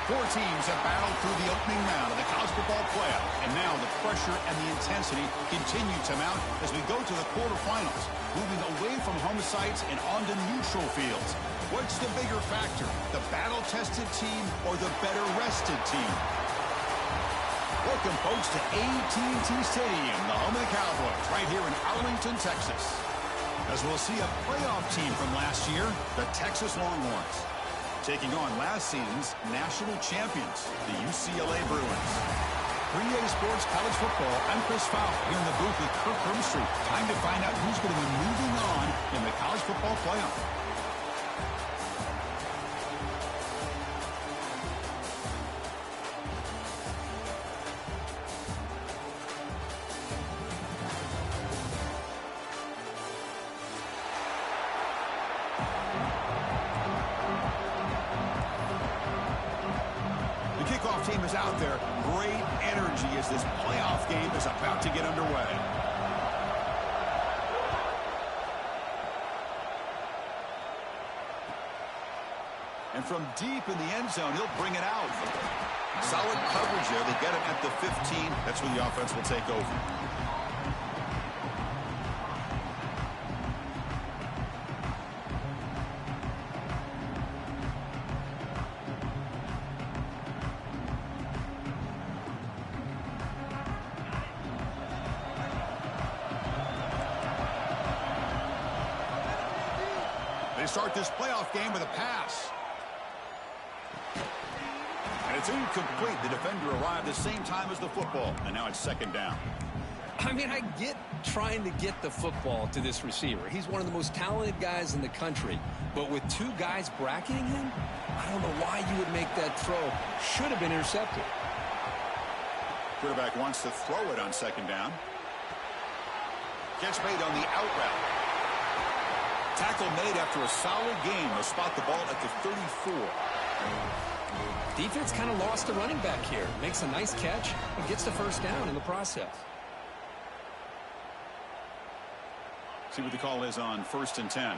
Four teams have battled through the opening round of the college football playoff, and now the pressure and the intensity continue to mount as we go to the quarterfinals, moving away from home sites and onto neutral fields. What's the bigger factor, the battle-tested team or the better-rested team? Welcome, folks, to AT&T Stadium, the home of the Cowboys, right here in Arlington, Texas. As we'll see a playoff team from last year, the Texas Longhorns, taking on last season's national champions, the UCLA Bruins. 3A Sports College Football, I'm Chris Fowler here in the booth with Kirk Hermstreet. Time to find out who's going to be moving on in the college football playoff. Team is out there. Great energy as this playoff game is about to get underway. And from deep in the end zone, he'll bring it out. Solid coverage there. They get him at the 15. That's where the offense will take over. Start this playoff game with a pass. And it's incomplete. The defender arrived the same time as the football, and now it's second down. I mean, I get trying to get the football to this receiver. He's one of the most talented guys in the country. But with two guys bracketing him, I don't know why you would make that throw. Should have been intercepted. Quarterback wants to throw it on second down. Catch made on the out route. Tackle made after a solid game. They'll spot the ball at the 34. Defense kind of lost the running back here. Makes a nice catch and gets the first down in the process. See what the call is on 1st and 10.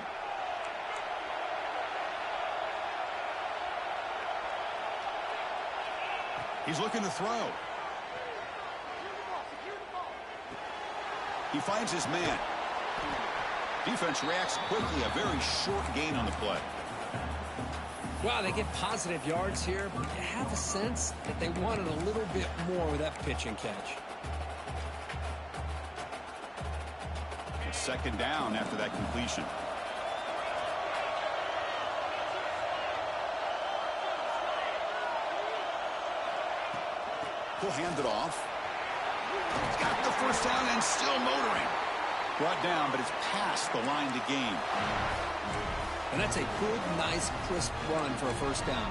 He's looking to throw. He finds his man. Defense reacts quickly. A very short gain on the play. Wow, they get positive yards here, but you have a sense that they wanted a little bit more with that pitch and catch. It's second down after that completion. He'll hand it off. He's got the first down and still motoring. Brought down, but it's past the line to gain. And that's a good, nice, crisp run for a first down.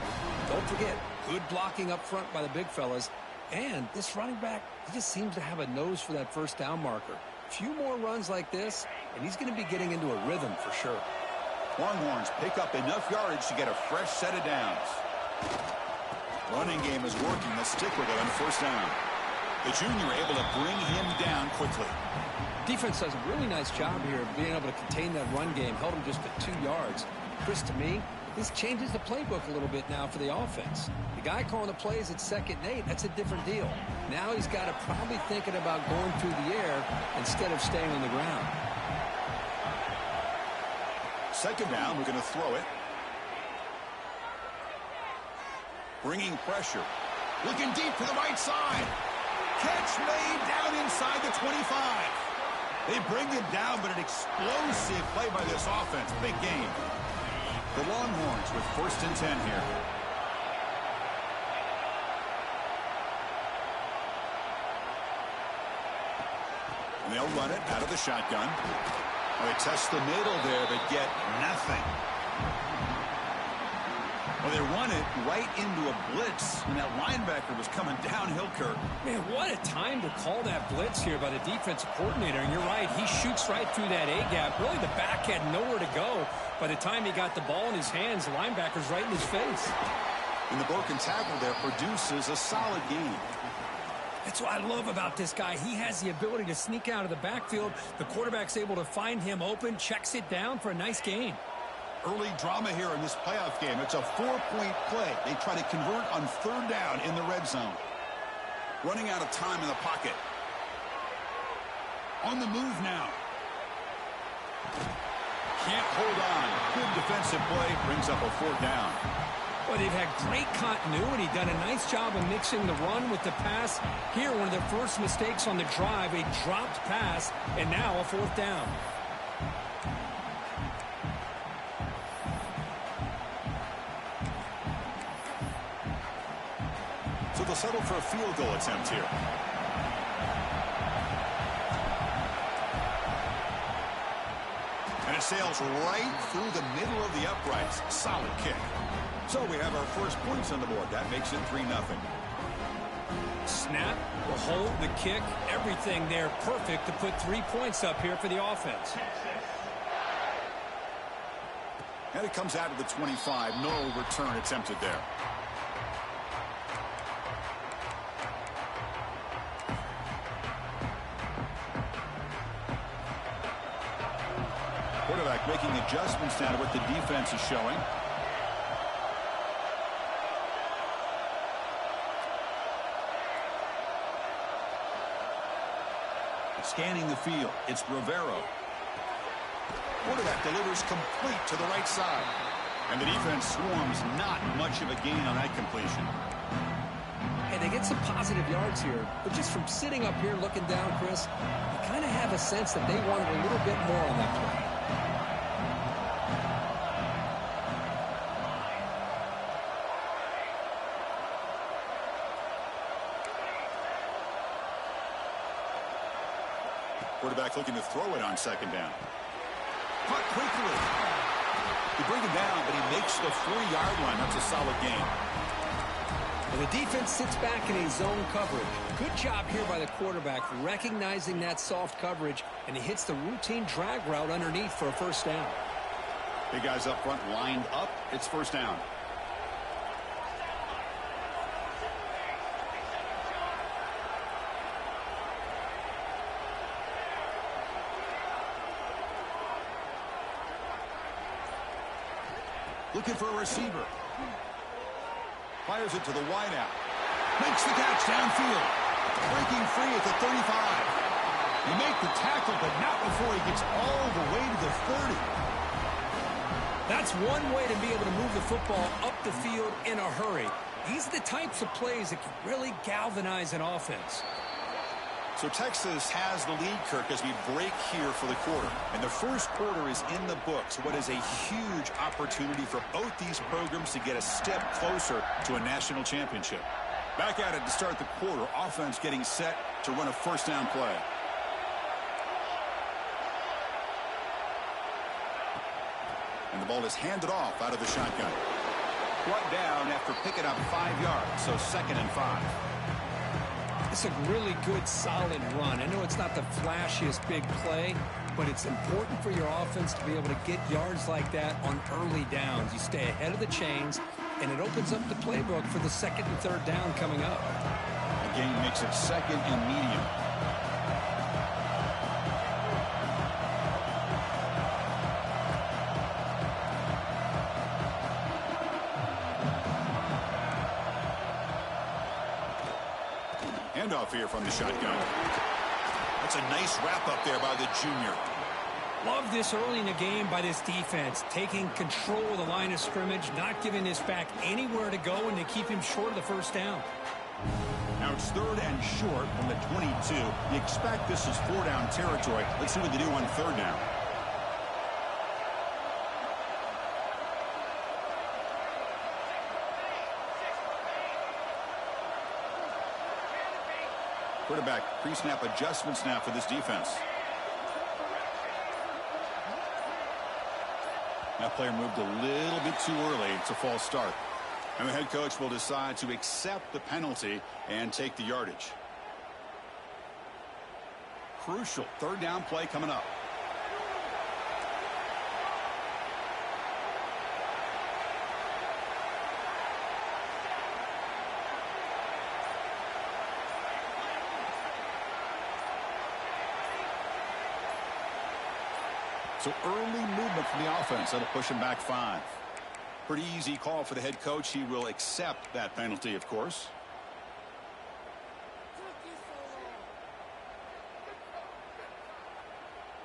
Don't forget, good blocking up front by the big fellas. And this running back, he just seems to have a nose for that first down marker. A few more runs like this, and he's going to be getting into a rhythm for sure. Longhorns pick up enough yardage to get a fresh set of downs. Running game is working. Let's stick with it on first down. The junior able to bring him down quickly. Defense does a really nice job here of being able to contain that run game. Held him just to 2 yards. Chris, to me, this changes the playbook a little bit now for the offense. The guy calling the plays at 2nd and 8, that's a different deal. Now he's got to probably thinking about going through the air instead of staying on the ground. Second down, we're going to throw it. Bringing pressure. Looking deep to the right side. Catch made down inside the 25. They bring him down, but an explosive play by this offense. Big game. The Longhorns with 1st and 10 here. And they'll run it out of the shotgun. They test the middle there, but get nothing. Well, they run it right into a blitz, and that linebacker was coming downhill, Kirk. Man, what a time to call that blitz here by the defensive coordinator. And you're right, he shoots right through that A-gap. Really, the back had nowhere to go. By the time he got the ball in his hands, the linebacker's right in his face. And the broken tackle there produces a solid game. That's what I love about this guy. He has the ability to sneak out of the backfield. The quarterback's able to find him open, checks it down for a nice gain. Early drama here in this playoff game. It's a 4-point play. They try to convert on 3rd down in the red zone. Running out of time in the pocket. On the move now. Can't hold on. Good defensive play. Brings up a 4th down. Well, they've had great continuity, done a nice job of mixing the run with the pass. Here, one of their first mistakes on the drive, a dropped pass, and now a 4th down. So they'll settle for a field goal attempt here. And it sails right through the middle of the uprights. Solid kick. So we have our first points on the board. That makes it 3-0. Snap, the hold, the kick, everything there perfect to put 3 points up here for the offense. And it comes out of the 25. No return attempted there. Quarterback making adjustments now to what the defense is showing. Scanning the field, it's Rivero. Quarterback delivers complete to the right side. And the defense swarms, not much of a gain on that completion. And they get some positive yards here, but just from sitting up here looking down, Chris, you kind of have a sense that they wanted a little bit more on that play. Quarterback looking to throw it on 2nd down. Caught quickly. They bring him down, but he makes the 40-yard line. That's a solid gain. And the defense sits back in a zone coverage. Good job here by the quarterback, recognizing that soft coverage, and he hits the routine drag route underneath for a 1st down. Big guys up front lined up. It's 1st down. Looking for a receiver. Fires it to the wideout. Makes the catch downfield. Breaking free at the 35. He makes the tackle, but not before he gets all the way to the 30. That's one way to be able to move the football up the field in a hurry. These are the types of plays that can really galvanize an offense. So Texas has the lead, Kirk, as we break here for the quarter. And the first quarter is in the books. What is a huge opportunity for both these programs to get a step closer to a national championship. Back at it to start the quarter. Offense getting set to run a 1st down play. And the ball is handed off out of the shotgun. Brought down after picking up 5 yards, so 2nd and 5. It's a really good, solid run. I know it's not the flashiest big play, but it's important for your offense to be able to get yards like that on early downs. You stay ahead of the chains, and it opens up the playbook for the 2nd and 3rd down coming up. The game makes it 2nd and medium. Handoff here from the shotgun. That's a nice wrap up there by the junior. Love this early in the game by this defense, taking control of the line of scrimmage, not giving this back anywhere to go, and to keep him short of the 1st down. Now it's 3rd and short from the 22. You expect this is 4-down territory. Let's see what they do on 3rd down. Quarterback pre-snap adjustments now for this defense. That player moved a little bit too early. It's a false start. And the head coach will decide to accept the penalty and take the yardage. Crucial 3rd down play coming up. So So early movement from the offense. That'll push him back 5. Pretty easy call for the head coach. He will accept that penalty, of course.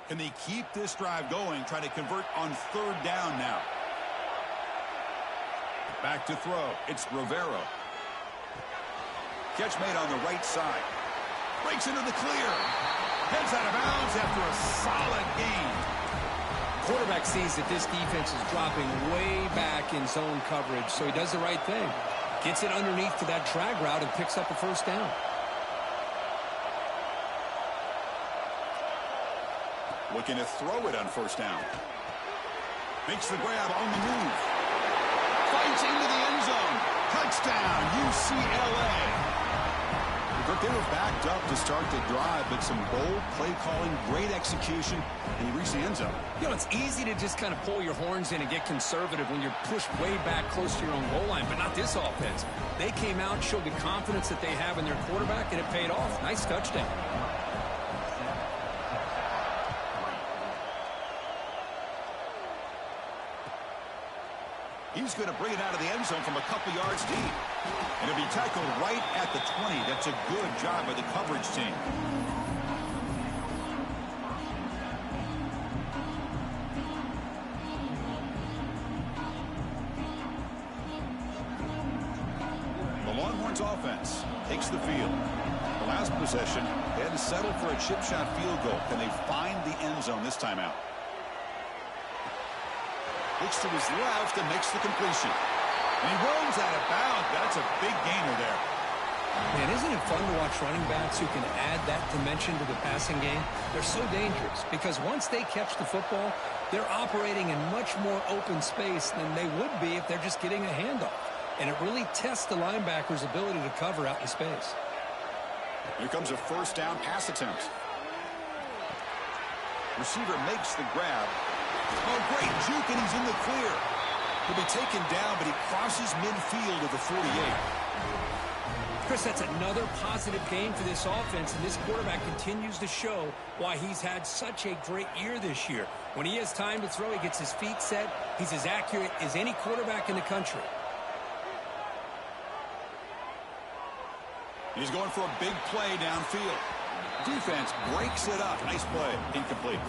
Can they keep this drive going? Try to convert on 3rd down now. Back to throw. It's Rivero. Catch made on the right side. Breaks into the clear. Heads out of bounds after a solid gain. Quarterback sees that this defense is dropping way back in zone coverage, so he does the right thing. Gets it underneath to that drag route and picks up a 1st down. Looking to throw it on 1st down. Makes the grab on the move. Fights into the end zone. Touchdown, UCLA. They were backed up to start the drive, but some bold play calling, great execution, and he reached the end zone. You know, it's easy to just kind of pull your horns in and get conservative when you're pushed way back close to your own goal line, but not this offense. They came out, showed the confidence that they have in their quarterback, and it paid off. Nice touchdown. He's going to bring it out of the end zone from a couple yards deep. And it'll be tackled right at the 20. That's a good job by the coverage team. The Longhorns offense takes the field. The last possession, they had to settle for a chip shot field goal. Can they find the end zone this time out? Looks to his left and makes the completion. And he rolls out of bounds. That's a big gainer there. Man, isn't it fun to watch running backs who can add that dimension to the passing game? They're so dangerous because once they catch the football, they're operating in much more open space than they would be if they're just getting a handoff. And it really tests the linebacker's ability to cover out in space. Here comes a 1st down pass attempt. Receiver makes the grab. Oh, great juke, and he's in the clear. He'll be taken down, but he crosses midfield at the 48. Chris, that's another positive game for this offense, and this quarterback continues to show why he's had such a great year this year. When he has time to throw, he gets his feet set. He's as accurate as any quarterback in the country. He's going for a big play downfield. Defense breaks it up. Nice play. Incomplete.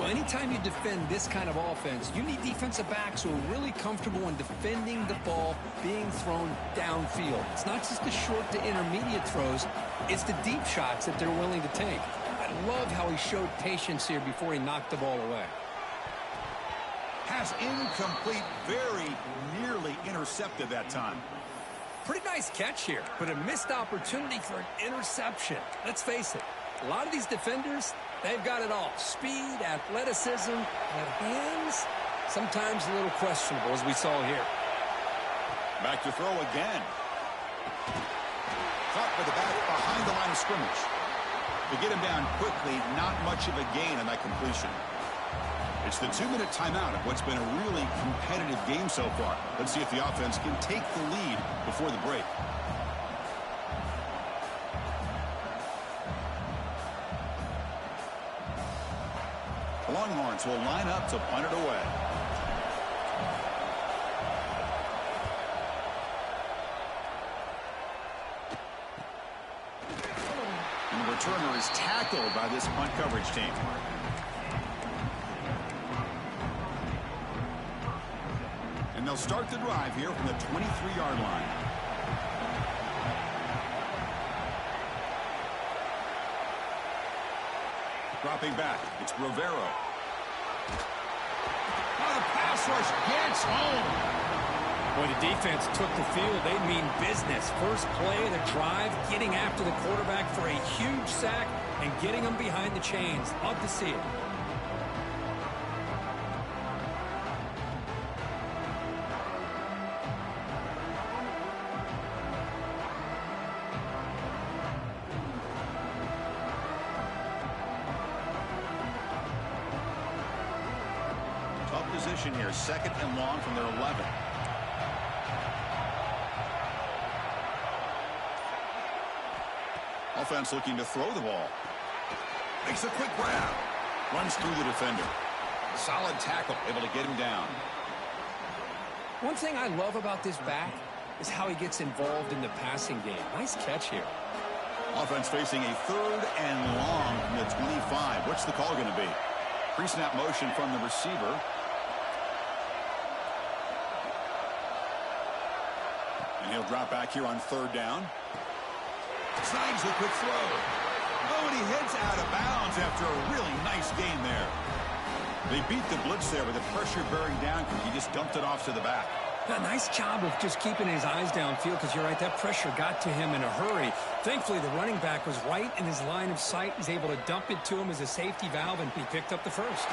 Well, anytime you defend this kind of offense, you need defensive backs who are really comfortable in defending the ball being thrown downfield. It's not just the short to intermediate throws, it's the deep shots that they're willing to take. I love how he showed patience here before he knocked the ball away. Pass incomplete, very nearly intercepted that time. Pretty nice catch here, but a missed opportunity for an interception. Let's face it, a lot of these defenders, they've got it all. Speed, athleticism, and hands, sometimes a little questionable, as we saw here. Back to throw again. Caught by the back behind the line of scrimmage. To get him down quickly, not much of a gain on that completion. It's the 2-minute timeout of what's been a really competitive game so far. Let's see if the offense can take the lead before the break. The Longhorns will line up to punt it away. And the returner is tackled by this punt coverage team. And they'll start the drive here from the 23-yard line. Dropping back, it's Rivero. Now the pass rush gets home. Boy, the defense took the field. They mean business. First play of the drive, getting after the quarterback for a huge sack and getting him behind the chains. Love to see it. Position here, 2nd and long from their 11. Offense looking to throw the ball. Makes a quick grab. Runs through the defender. Solid tackle, able to get him down. One thing I love about this back is how he gets involved in the passing game. Nice catch here. Offense facing a 3rd and long from the 25. What's the call going to be? Pre-snap motion from the receiver. And he'll drop back here on 3rd down. Snags the quick throw. Oh, and he heads out of bounds after a really nice gain there. They beat the blitz there with the pressure bearing down. He just dumped it off to the back. A nice job of just keeping his eyes downfield, because you're right, that pressure got to him in a hurry. Thankfully, the running back was right in his line of sight. He's able to dump it to him as a safety valve, and he picked up the first.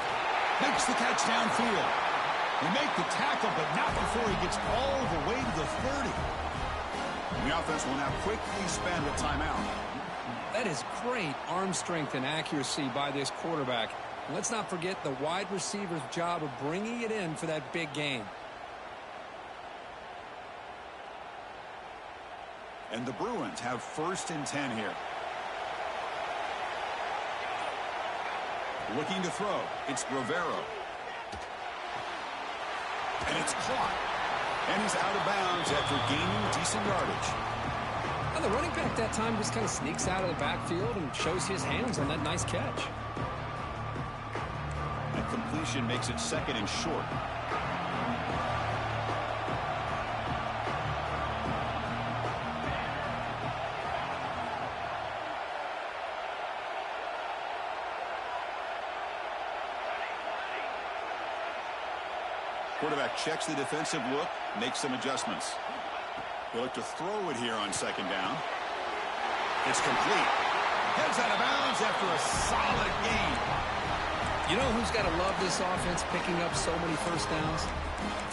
Makes the catch downfield. They make the tackle, but not before he gets all the way to the 30. And the offense will now quickly spend a timeout. That is great arm strength and accuracy by this quarterback. And let's not forget the wide receiver's job of bringing it in for that big gain. And the Bruins have 1st and 10 here. Looking to throw. It's Rivero. And it's caught. And he's out of bounds after gaining decent yardage. And the running back that time just kind of sneaks out of the backfield and shows his hands on that nice catch. That completion makes it 2nd and short. Quarterback checks the defensive look, makes some adjustments. He'll look to throw it here on 2nd down. It's complete. Heads out of bounds after a solid gain. You know who's got to love this offense picking up so many first downs?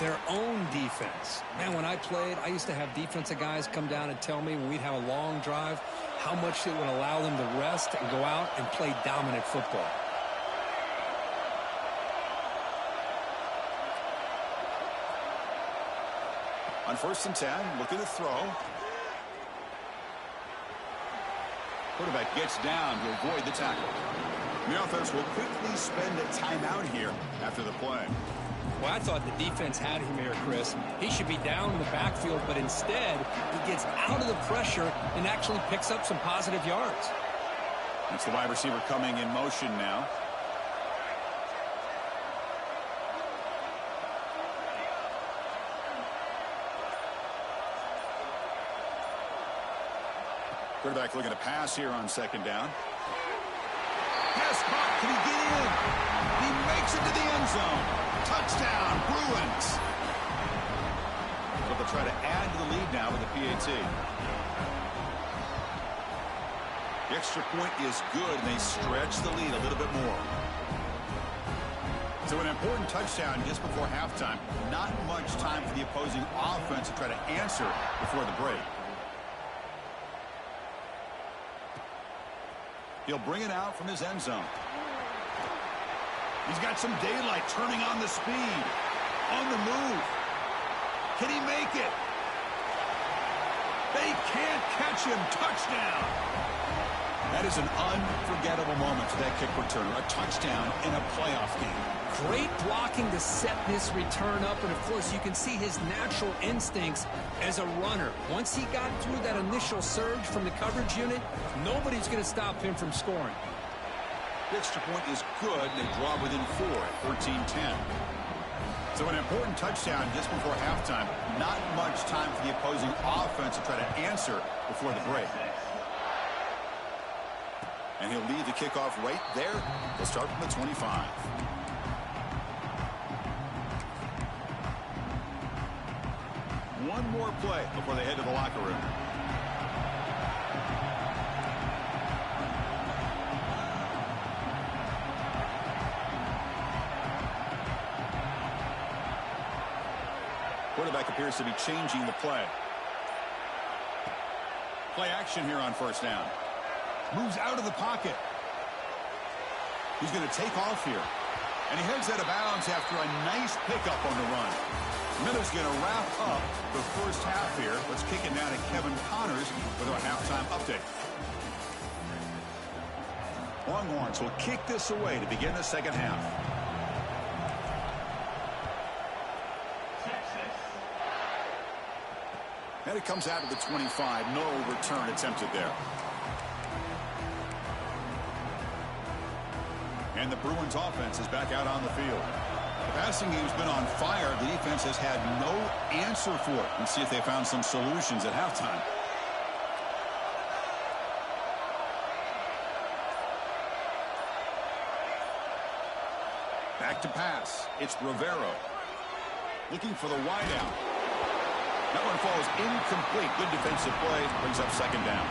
Their own defense. Man, when I played, I used to have defensive guys come down and tell me when we'd have a long drive how much it would allow them to rest and go out and play dominant football. On 1st and 10, looking to throw. Quarterback gets down to avoid the tackle. The offense will quickly spend a timeout here after the play. Well, I thought the defense had him here, Chris. He should be down in the backfield, but instead, he gets out of the pressure and actually picks up some positive yards. It's the wide receiver coming in motion now. Quarterback looking to pass here on 2nd down. Pass caught. Can he get in? He makes it to the end zone. Touchdown, Bruins. But they'll try to add to the lead now with the PAT. The extra point is good, and they stretch the lead a little bit more. So an important touchdown just before halftime. Not much time for the opposing offense to try to answer before the break. He'll bring it out from his end zone. He's got some daylight, turning on the speed. On the move. Can he make it? They can't catch him. Touchdown. That is an unforgettable moment for that kick returner. A touchdown in a playoff game. Great blocking to set this return up, and of course you can see his natural instincts as a runner. Once he got through that initial surge from the coverage unit, nobody's going to stop him from scoring. The extra point is good, and they draw within 4 at 14-10. So an important touchdown just before halftime. Not much time for the opposing offense to try to answer before the break. And he'll lead the kickoff right there. He'll start from the 25. One more play before they head to the locker room. Quarterback appears to be changing the play. Play action here on 1st down. Moves out of the pocket. He's going to take off here. And he heads out of bounds after a nice pickup on the run. Miller's going to wrap up the first half here. Let's kick it down to Kevin Connors with our halftime update. Longhorns will kick this away to begin the second half. And it comes out of the 25. No return attempted there. And the Bruins offense is back out on the field. The passing game's been on fire. The defense has had no answer for it. Let's see if they found some solutions at halftime. Back to pass. It's Rivero. Looking for the wideout. That one falls incomplete. Good defensive play. Brings up second down.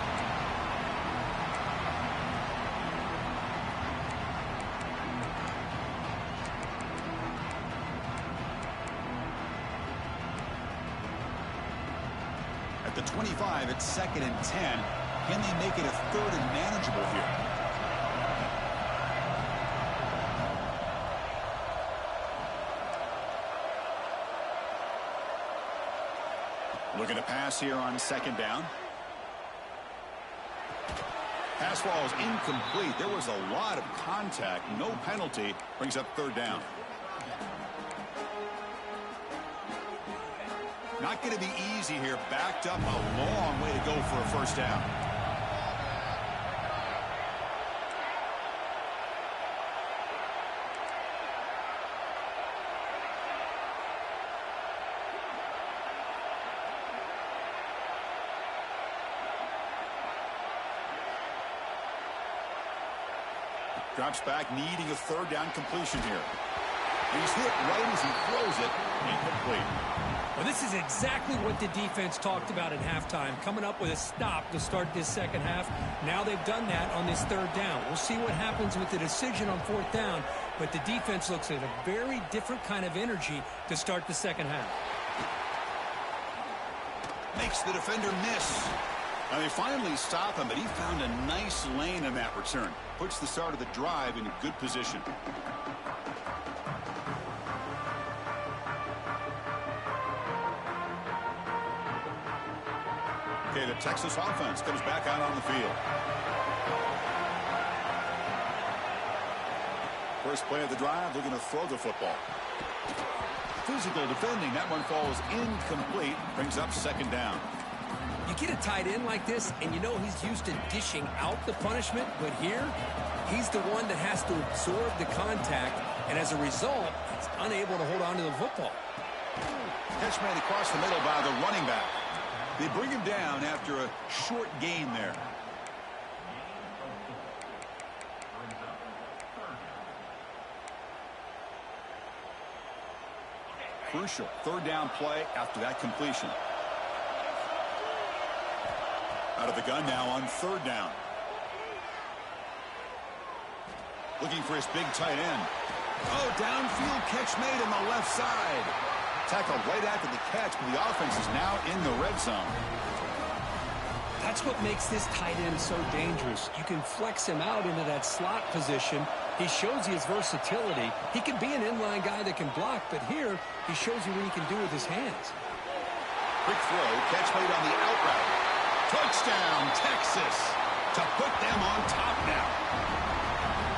At the 25, it's 2nd and 10. Can they make it a 3rd and manageable here? Looking to pass here on 2nd down. Pass ball is incomplete. There was a lot of contact. No penalty. Brings up 3rd down. Not going to be easy here. Backed up a long way to go for a 1st down. Drops back, needing a 3rd down completion here. He's hit right as he throws it. Incomplete. Well, this is exactly what the defense talked about at halftime, coming up with a stop to start this 2nd half. Now they've done that on this 3rd down. We'll see what happens with the decision on 4th down, but the defense looks at a very different kind of energy to start the 2nd half. Makes the defender miss. Now they finally stop him, but he found a nice lane in that return. Puts the start of the drive in a good position. Okay, the Texas offense comes back out on the field. First play of the drive, they're going to throw the football. Physical defending, that one falls incomplete, brings up 2nd down. You get a tight end like this, and you know he's used to dishing out the punishment, but here, he's the one that has to absorb the contact, and as a result, he's unable to hold on to the football. Catch made across the middle by the running back. They bring him down after a short gain there. Crucial 3rd down play after that completion. Out of the gun now on 3rd down. Looking for his big tight end. Oh, downfield catch made on the left side. Tackled right after the catch, but the offense is now in the red zone. That's what makes this tight end so dangerous. You can flex him out into that slot position. He shows you his versatility. He can be an inline guy that can block, but here he shows you what he can do with his hands. Quick throw, catch made on the out route. Touchdown, Texas, to put them on top now.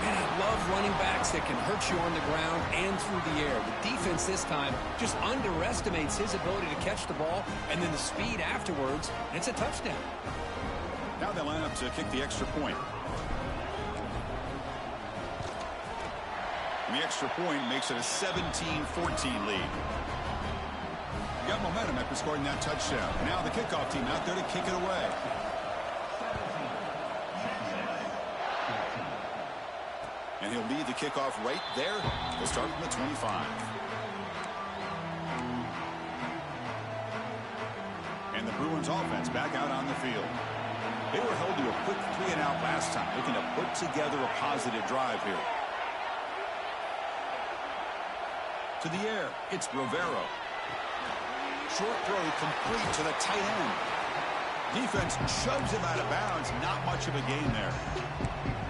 Man, I love running backs that can hurt you on the ground and through the air. The defense this time just underestimates his ability to catch the ball, and then the speed afterwards, and it's a touchdown. Now they line up to kick the extra point. And the extra point makes it a 17-14 lead. Got momentum after scoring that touchdown. Now the kickoff team out there to kick it away. And he'll lead the kickoff right there. He'll start from the 25. And the Bruins offense back out on the field. They were held to a quick 3-and-out last time, looking to put together a positive drive here. To the air, it's Rivero. Short throw complete to the tight end. Defense shoves him out of bounds. Not much of a gain there.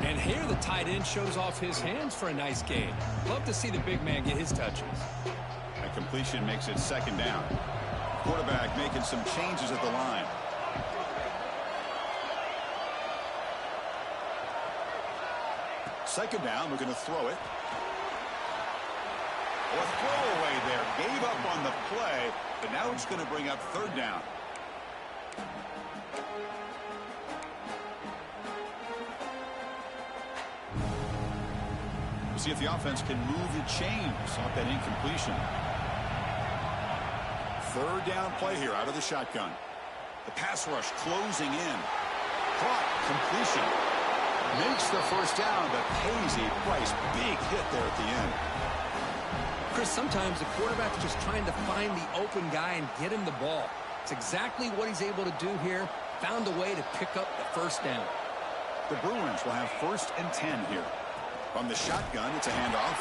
And here the tight end shows off his hands for a nice gain. Love to see the big man get his touches. That completion makes it 2nd down. Quarterback making some changes at the line. Second down, we're going to throw it. A throwaway there. Gave up on the play, but now it's going to bring up 3rd down. We'll see if the offense can move the chains off that incompletion. Third down play here out of the shotgun. The pass rush closing in. Caught. Completion. Makes the first down, but pays a price. Big hit there at the end. Chris, sometimes the quarterback's just trying to find the open guy and get him the ball. It's exactly what he's able to do here. Found a way to pick up the first down. The Bruins will have 1st and 10 here. From the shotgun, it's a handoff.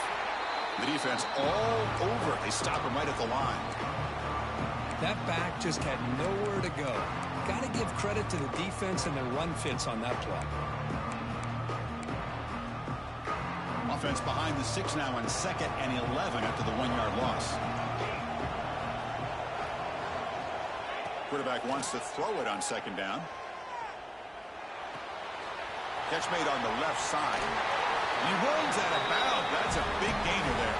The defense all over it. They stop him right at the line. That back just had nowhere to go. Got to give credit to the defense and their run fits on that play. Offense behind the 6 now on 2nd and 11 after the 1-yard loss. Quarterback wants to throw it on 2nd down. Catch made on the left side. He runs out of bounds. That's a big gainer there.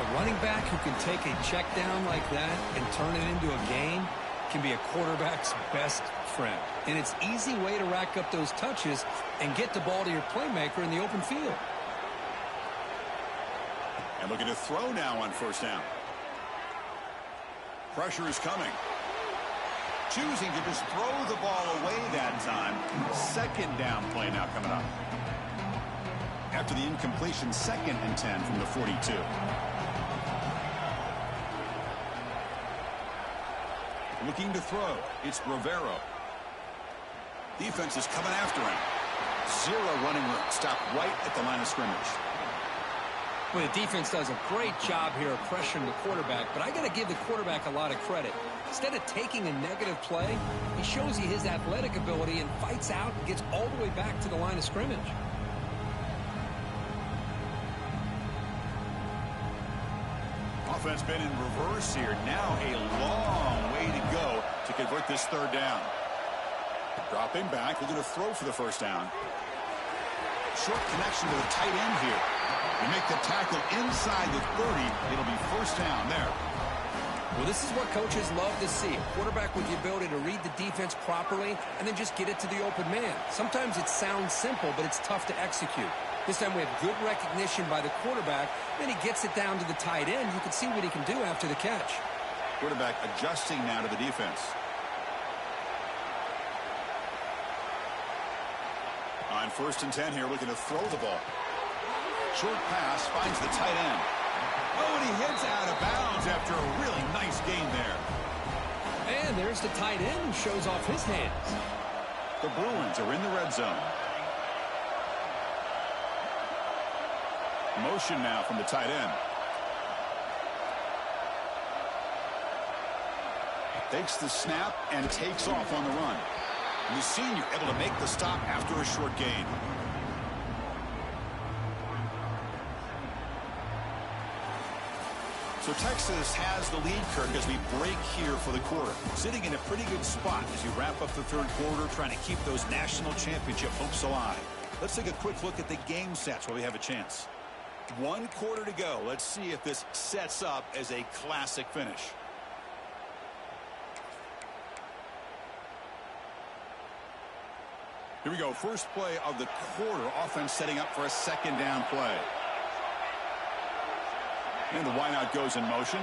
A running back who can take a check down like that and turn it into a gain can be a quarterback's best friend. And it's an easy way to rack up those touches and get the ball to your playmaker in the open field. And looking to throw now on 1st down. Pressure is coming. Choosing to just throw the ball away that time. 2nd down play now coming up. After the incompletion, 2nd and 10 from the 42. Looking to throw. It's Rivero. Defense is coming after him. 0 running room. Stopped right at the line of scrimmage. Well, the defense does a great job here of pressuring the quarterback, but I got to give the quarterback a lot of credit. Instead of taking a negative play, he shows you his athletic ability and fights out and gets all the way back to the line of scrimmage. Offense been in reverse here. Now a long way to go to convert this 3rd down. Dropping back, looking to throw for the 1st down. Short connection to the tight end here. You make the tackle inside the 30. It'll be 1st down there. Well, this is what coaches love to see. A quarterback with the ability to read the defense properly and then just get it to the open man. Sometimes it sounds simple, but it's tough to execute. This time we have good recognition by the quarterback. Then he gets it down to the tight end. You can see what he can do after the catch. Quarterback adjusting now to the defense. On 1st and 10 here, looking to throw the ball. Short pass finds the tight end. Oh, and he hits out of bounds after a really nice gain there. And there's the tight end who shows off his hands. The Bruins are in the red zone. Motion now from the tight end. Takes the snap and takes off on the run. And the senior able to make the stop after a short gain. So Texas has the lead, Kirk, as we break here for the quarter. Sitting in a pretty good spot as you wrap up the 3rd quarter, trying to keep those national championship hopes alive. Let's take a quick look at the game sets while we have a chance. 1 quarter to go. Let's see if this sets up as a classic finish. Here we go. First play of the quarter. Offense setting up for a 2nd down play. And the wideout goes in motion.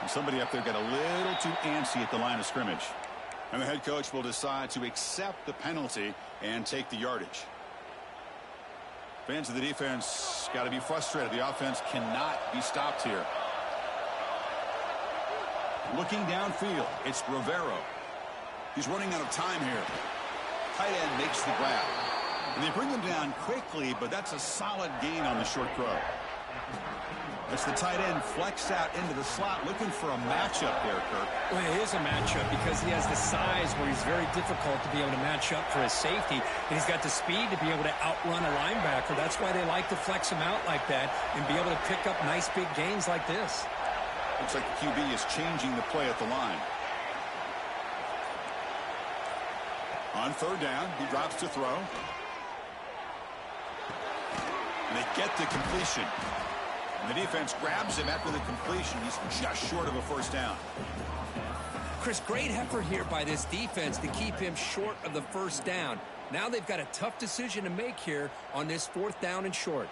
And somebody up there got a little too antsy at the line of scrimmage. And the head coach will decide to accept the penalty and take the yardage. Fans of the defense got to be frustrated. The offense cannot be stopped here. Looking downfield, it's Rivero. He's running out of time here. Tight end makes the grab. And they bring him down quickly, but that's a solid gain on the short throw. That's the tight end flexed out into the slot, looking for a matchup there, Kirk. Well, it is a matchup because he has the size where he's very difficult to be able to match up for his safety. And he's got the speed to be able to outrun a linebacker. That's why they like to flex him out like that and be able to pick up nice big gains like this. Looks like the QB is changing the play at the line. On 3rd down, he drops to throw. And they get the completion. And the defense grabs him after the completion. He's just short of a first down. Chris, great effort here by this defense to keep him short of the first down. Now they've got a tough decision to make here on this 4th down and short.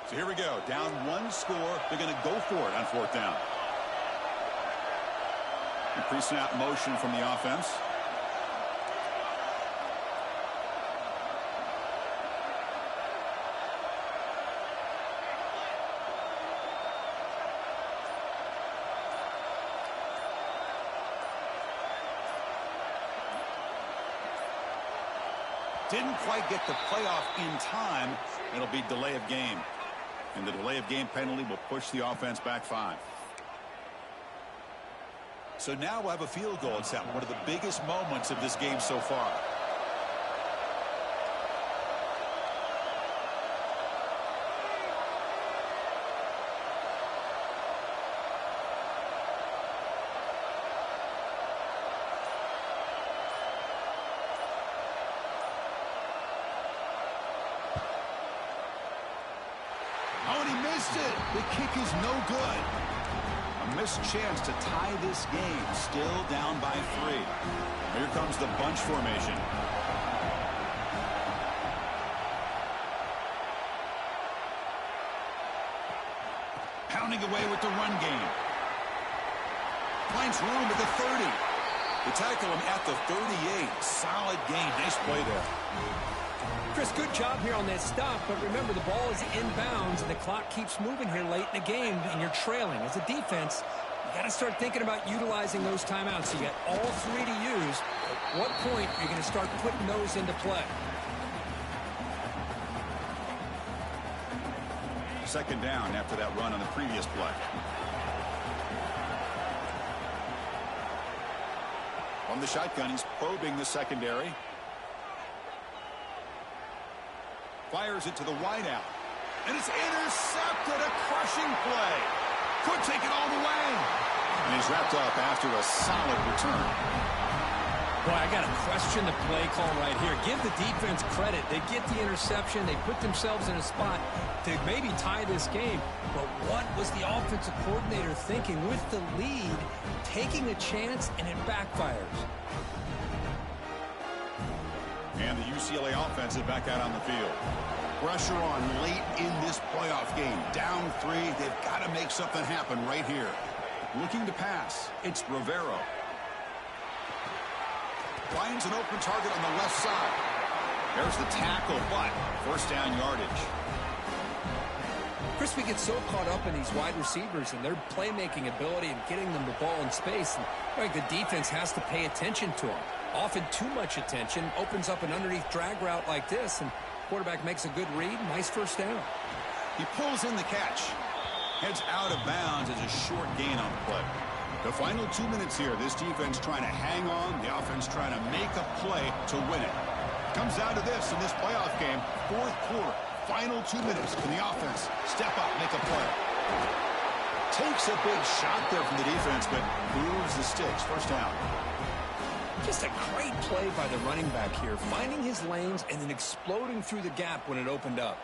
So here we go. Down 1 score. They're going to go for it on 4th down. Pre-snap motion from the offense. Didn't quite get the playoff in time. It'll be delay of game. And the delay of game penalty will push the offense back 5. So now we'll have a field goal attempt. One of the biggest moments of this game so far. Oh, and he missed it. The kick is no good. A missed chance to tie this game. Still down by 3. Here comes the bunch formation. Pounding away with the run game. Finds room at the 30. They tackle him at the 38. Solid gain. Nice play there. Chris, good job here on that stop, but remember the ball is inbounds and the clock keeps moving here late in the game and you're trailing. As a defense, you got to start thinking about utilizing those timeouts. You got all 3 to use. At what point are you going to start putting those into play? Second down after that run on the previous play. On the shotgun, he's probing the secondary. Fires it to the wideout. And it's intercepted. A crushing play. Could take it all the way. And he's wrapped up after a solid return. Boy, I got to question the play call right here. Give the defense credit. They get the interception. They put themselves in a spot to maybe tie this game. But what was the offensive coordinator thinking with the lead, taking a chance, and it backfires? And the UCLA offense is back out on the field. Pressure on late in this playoff game. Down 3. They've got to make something happen right here. Looking to pass. It's Rivero. Finds an open target on the left side. There's the tackle, but first down yardage. Chris, we get so caught up in these wide receivers and their playmaking ability and getting them the ball in space. And I think the defense has to pay attention to them. Often too much attention opens up an underneath drag route like this, and quarterback makes a good read. Nice first down. He pulls in the catch. Heads out of bounds as a short gain on the play. The final 2 minutes here. This defense trying to hang on. The offense trying to make a play to win it. Comes down to this in this playoff game. 4th quarter. Final 2 minutes. Can the offense step up, make a play? Takes a big shot there from the defense, but moves the sticks. First down. Just a great play by the running back here, finding his lanes and then exploding through the gap when it opened up.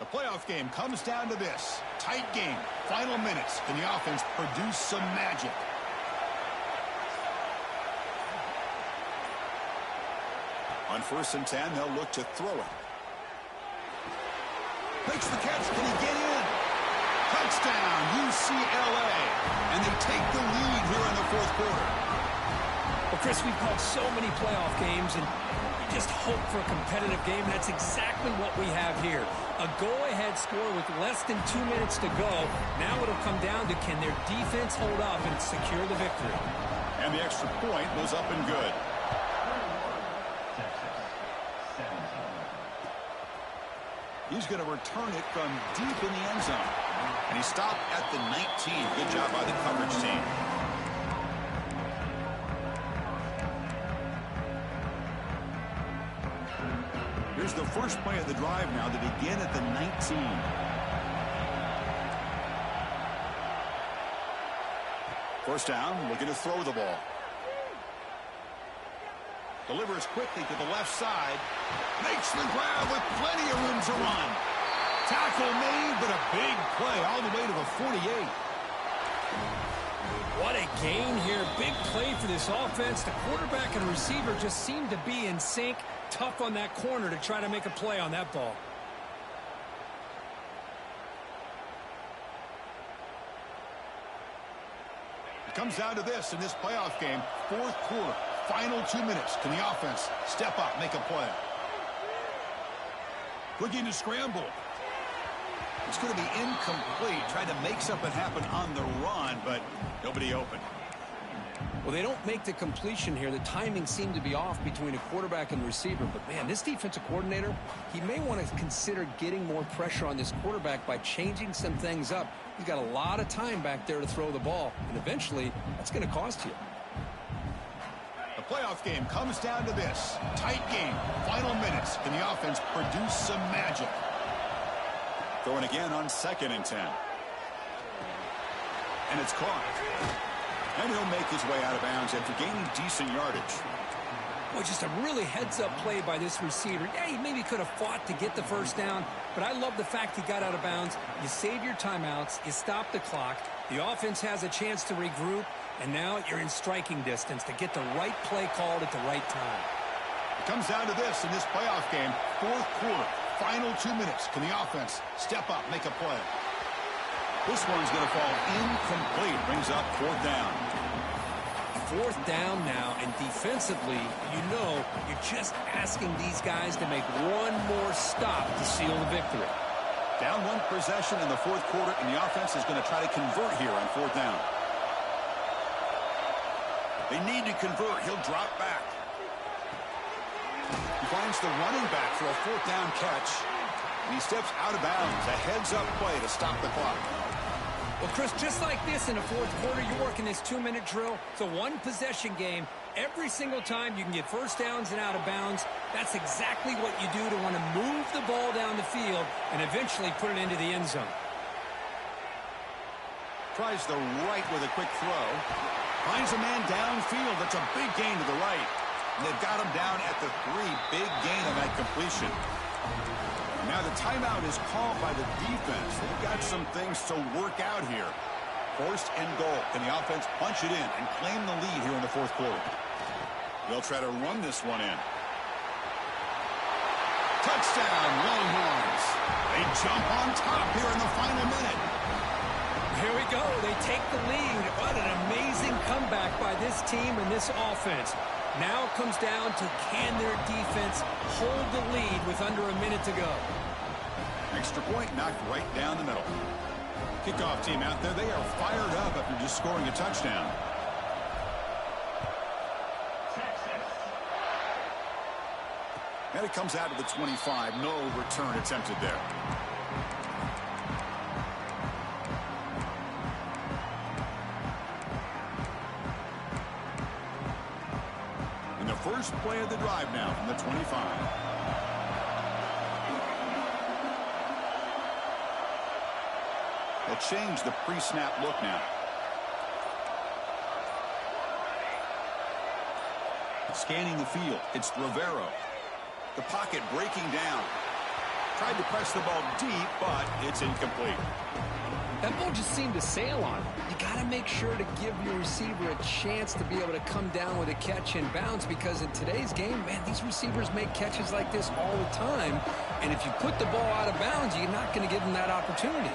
The playoff game comes down to this. Tight game. Final minutes. Can the offense produce some magic? On 1st and 10, they'll look to throw it. Makes the catch. Can he get in? Touchdown, UCLA. And they take the lead here in the 4th quarter. Well, Chris, we've called so many playoff games, and you just hope for a competitive game. That's exactly what we have here. A go-ahead score with less than 2 minutes to go. Now it'll come down to can their defense hold up and secure the victory. And the extra point was up and good. He's going to return it from deep in the end zone. And he stopped at the 19. Good job by the coverage team. Here's the first play of the drive now to begin at the 19. First down, looking to throw the ball. Delivers quickly to the left side. Makes the grab with plenty of room to run. Tackle made, but a big play all the way to the 48. What a gain here. Big play for this offense. The quarterback and receiver just seem to be in sync. Tough on that corner to try to make a play on that ball. It comes down to this in this playoff game. Fourth quarter, final 2 minutes. Can the offense step up, make a play? Looking to scramble. It's going to be incomplete. Tried to make something happen on the run, but nobody open. Well, they don't make the completion here. The timing seemed to be off between a quarterback and receiver. But, man, this defensive coordinator, he may want to consider getting more pressure on this quarterback by changing some things up. He's got a lot of time back there to throw the ball, and eventually that's going to cost you. The playoff game comes down to this. Tight game, final minutes. Can the offense produce some magic? Throwing again on 2nd and 10. And it's caught. And he'll make his way out of bounds after gaining decent yardage. Boy, just a really heads-up play by this receiver. Yeah, he maybe could have fought to get the first down, but I love the fact he got out of bounds. You save your timeouts, you stop the clock, the offense has a chance to regroup, and now you're in striking distance to get the right play called at the right time. It comes down to this in this playoff game. Fourth quarter, final 2 minutes. Can the offense step up, make a play? This one's going to fall incomplete. Brings up 4th down. 4th down now, and defensively, you're just asking these guys to make one more stop to seal the victory. Down 1 possession in the 4th quarter, and the offense is going to try to convert here on 4th down. They need to convert. He'll drop back. He finds the running back for a 4th down catch. And he steps out of bounds. A heads-up play to stop the clock. Well, Chris, just like this in the 4th quarter, you're working this 2-minute drill. It's a 1-possession game. Every single time you can get first downs and out of bounds, that's exactly what you do to want to move the ball down the field and eventually put it into the end zone. Tries the right with a quick throw. Finds a man downfield. That's a big gain to the right. And they've got him down at the 3. Big gain on that completion. Now the timeout is called by the defense. They've got some things to work out here. 1st and goal. Can the offense punch it in and claim the lead here in the 4th quarter? They'll try to run this one in. Touchdown, Longhorns. They jump on top here in the final minute. Here we go. They take the lead. What an amazing comeback by this team and this offense. Now it comes down to can their defense hold the lead with under a minute to go. Extra point knocked right down the middle. Kickoff team out there, they are fired up after just scoring a touchdown. And it comes out to the 25. No return attempted there. First play of the drive now from the 25. They'll change the pre-snap look now. Scanning the field, it's Rivero. The pocket breaking down. Tried to press the ball deep, but it's incomplete. That ball just seemed to sail on him. You got to make sure to give your receiver a chance to be able to come down with a catch and bounce, because in today's game, man, these receivers make catches like this all the time. And if you put the ball out of bounds, you're not going to give them that opportunity.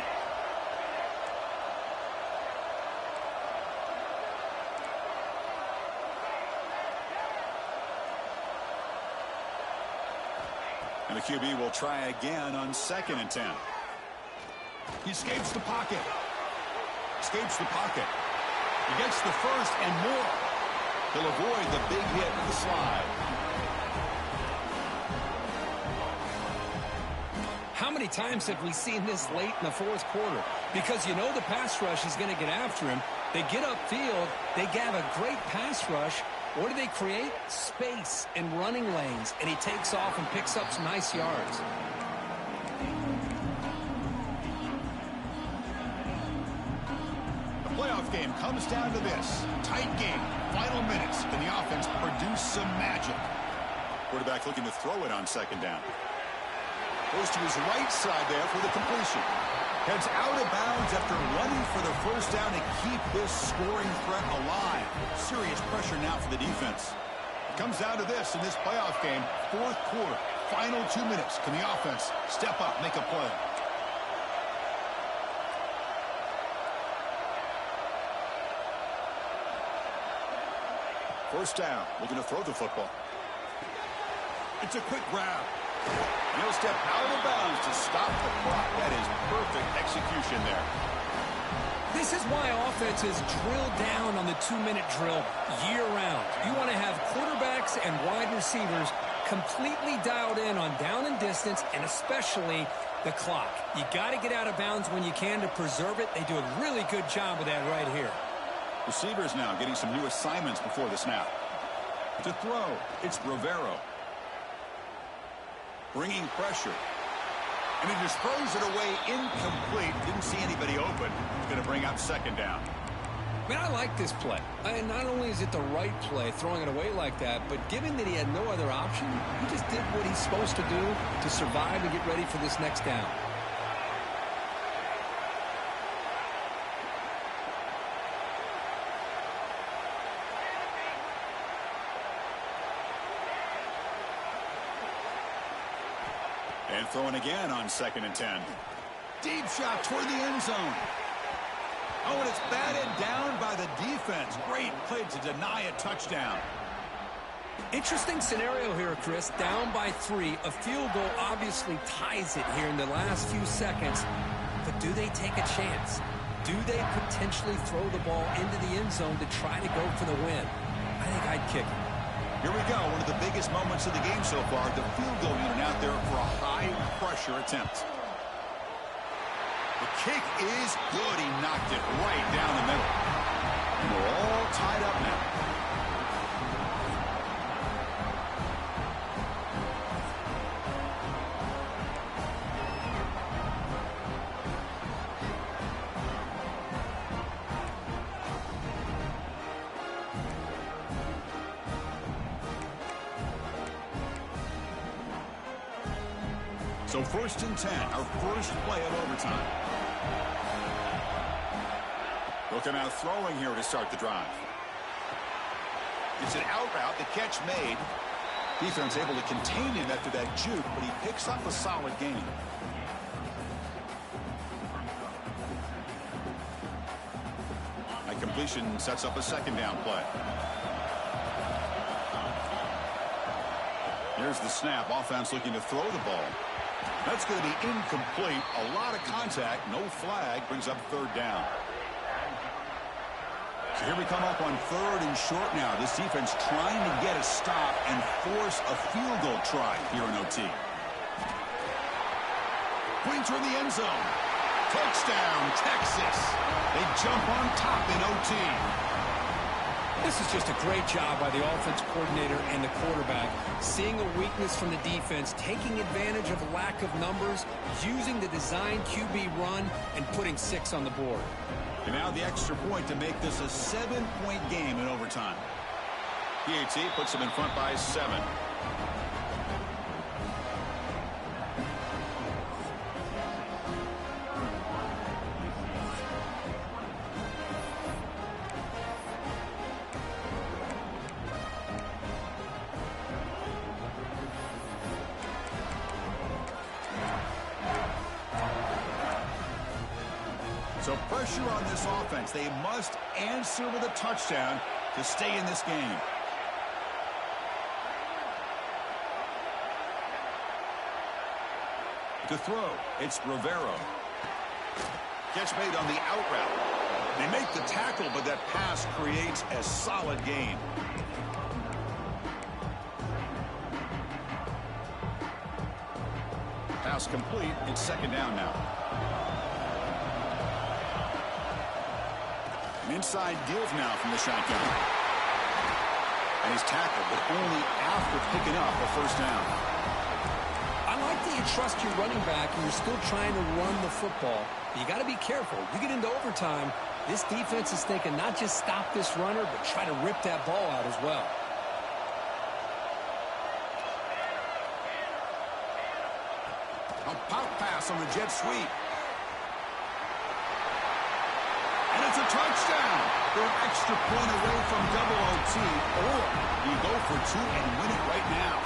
And the QB will try again on 2nd and 10. He escapes the pocket. Escapes the pocket. He gets the first and more. He'll avoid the big hit with the slide. How many times have we seen this late in the 4th quarter? Because you know the pass rush is going to get after him. They get upfield. They have a great pass rush. What do they create? Space and running lanes, and he takes off and picks up some nice yards. The playoff game comes down to this. Tight game, final minutes, and the offense produced some magic. Quarterback looking to throw it on second down. Goes to his right side there for the completion. Heads out of bounds after running for the first down to keep this scoring threat alive. Serious pressure now for the defense. It comes down to this in this playoff game. Fourth quarter, final 2 minutes. Can the offense step up, make a play? First down, looking to throw the football. It's a quick grab. And he'll step out of bounds to stop the clock. That is perfect execution there. This is why offenses drill down on the 2-minute drill year-round. You want to have quarterbacks and wide receivers completely dialed in on down and distance, and especially the clock. You got to get out of bounds when you can to preserve it. They do a really good job of that right here. Receivers now getting some new assignments before the snap. To throw, it's Rivero. Bringing pressure. And he just throws it away incomplete. Didn't see anybody open. He's going to bring up second down. Man, I like this play. And not only is it the right play, throwing it away like that, but given that he had no other option, he just did what he's supposed to do to survive and get ready for this next down. And throwing again on 2nd and 10. Deep shot toward the end zone. Oh, and it's batted down by the defense. Great play to deny a touchdown. Interesting scenario here, Chris. Down by 3. A field goal obviously ties it here in the last few seconds. But do they take a chance? Do they potentially throw the ball into the end zone to try to go for the win? I think I'd kick it. Here we go, one of the biggest moments of the game so far. The field goal unit out there for a high-pressure attempt. The kick is good. He knocked it right down the middle. And we're all tied up now. So 1st and 10, our first play of overtime. Looking out throwing here to start the drive. It's an out route, the catch made. Defense able to contain him after that juke, but he picks up a solid gain. That completion sets up a 2nd down play. Here's the snap. Offense looking to throw the ball. That's going to be incomplete. A lot of contact. No flag. Brings up 3rd down. So here we come up on 3rd and short now. This defense trying to get a stop and force a field goal try here in OT. Going toward the end zone. Touchdown, Texas. They jump on top in OT. This is just a great job by the offense coordinator and the quarterback, seeing a weakness from the defense, taking advantage of lack of numbers, using the design QB run, and putting 6 on the board. And now the extra point to make this a 7-point game in overtime. PAT puts them in front by 7. So pressure on this offense. They must answer with a touchdown to stay in this game. To throw, it's Rivero. Catch made on the out route. They make the tackle, but that pass creates a solid gain. Pass complete. It's 2nd down now. Inside deals now from the shotgun. And he's tackled, but only after picking up a first down. I like that you trust your running back and you're still trying to run the football. But you got to be careful. You get into overtime, this defense is thinking not just stop this runner, but try to rip that ball out as well. A pop pass on the jet sweep. And it's a touchdown. They're an extra point away from double OT, or you go for two and win it right now.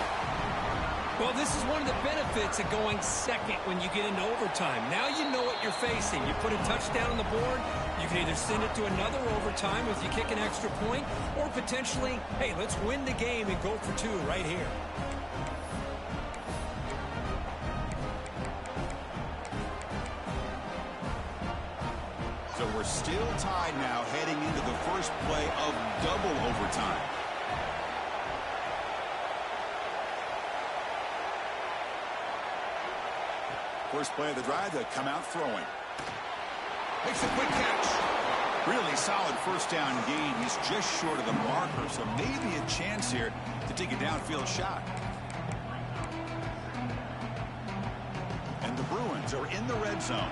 Well, this is one of the benefits of going second when you get into overtime. Now you know what you're facing. You put a touchdown on the board, you can either send it to another overtime if you kick an extra point, or potentially, hey, let's win the game and go for two right here. So we're still tied now heading into the first play of double overtime. First play of the drive to come out throwing. Makes a quick catch. Really solid first down gain. He's just short of the marker, so maybe a chance here to take a downfield shot. And the Bruins are in the red zone.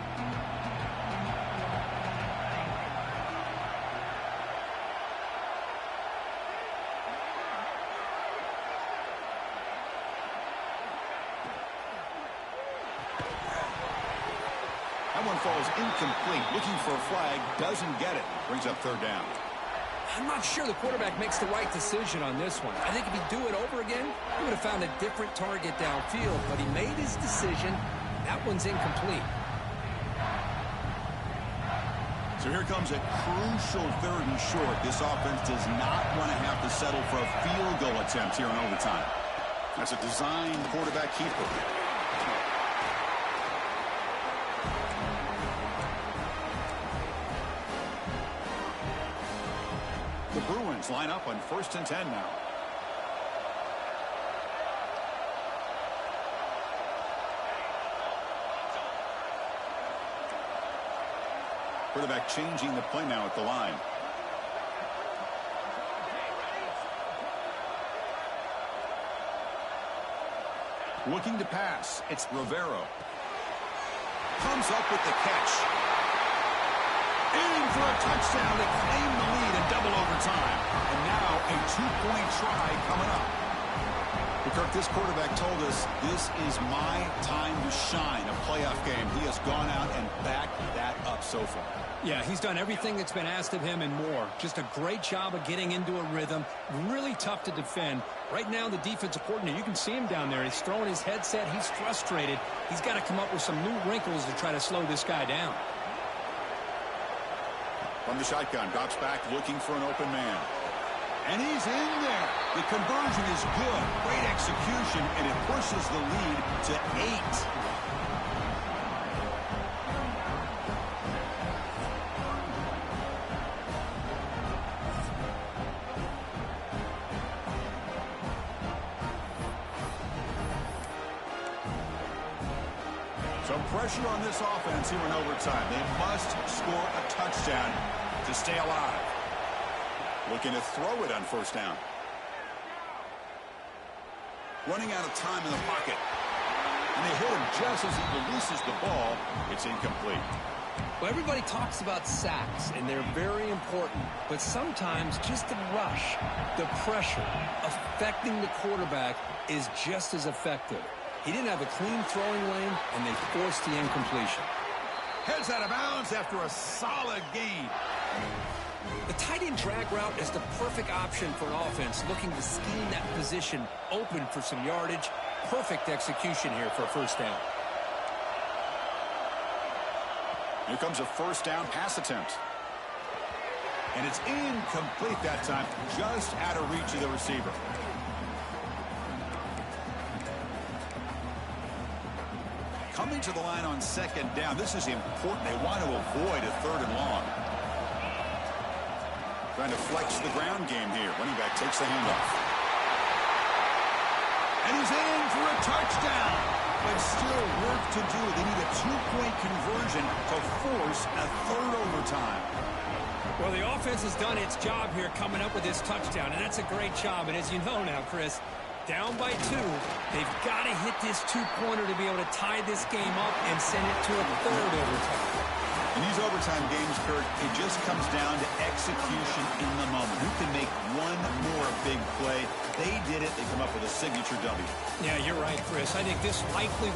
That one falls incomplete. Looking for a flag, doesn't get it. Brings up third down. I'm not sure the quarterback makes the right decision on this one. I think if he'd do it over again, he would have found a different target downfield, but he made his decision. That one's incomplete. So here comes a crucial third and short. This offense does not want to have to settle for a field goal attempt here in overtime. That's a design quarterback keeper. The Bruins line up on 1st and 10 now. Quarterback changing the play now at the line. Looking to pass. It's Rivero. Comes up with the catch. In for a touchdown to claim the lead in double overtime. And now a two-point try coming up. Kirk, this quarterback told us this is my time to shine, a playoff game. He has gone out and backed that up so far. Yeah, he's done everything that's been asked of him and more. Just a great job of getting into a rhythm. Really tough to defend. Right now, the defensive coordinator, you can see him down there. He's throwing his headset. He's frustrated. He's got to come up with some new wrinkles to try to slow this guy down. From the shotgun, drops back looking for an open man. And he's in there. The conversion is good. Great execution, and it pushes the lead to 8. So pressure on this offense here in overtime. They must score a touchdown to stay alive. Looking to throw it on first down. Running out of time in the pocket. And they hit him just as he releases the ball. It's incomplete. Well, everybody talks about sacks, and they're very important. But sometimes just the rush, the pressure, affecting the quarterback is just as effective. He didn't have a clean throwing lane, and they forced the incompletion. Heads out of bounds after a solid gain. The tight end drag route is the perfect option for an offense looking to scheme that position open for some yardage. Perfect execution here for a first down. Here comes a first down pass attempt. And it's incomplete that time, just out of reach of the receiver. Coming to the line on second down. This is important. They want to avoid a third and long. Trying to flex the ground game here. Running back takes the handoff. And he's in for a touchdown. but still work to do. They need a 2-point conversion to force a third overtime. Well, the offense has done its job here coming up with this touchdown, and that's a great job. And as you know now, Chris, down by 2, they've got to hit this 2-pointer to be able to tie this game up and send it to a third overtime. In these overtime games, Kurt, it just comes down to execution in the moment. Who can make one more big play? They did it. They come up with a signature W. Yeah, you're right, Chris. I think this likely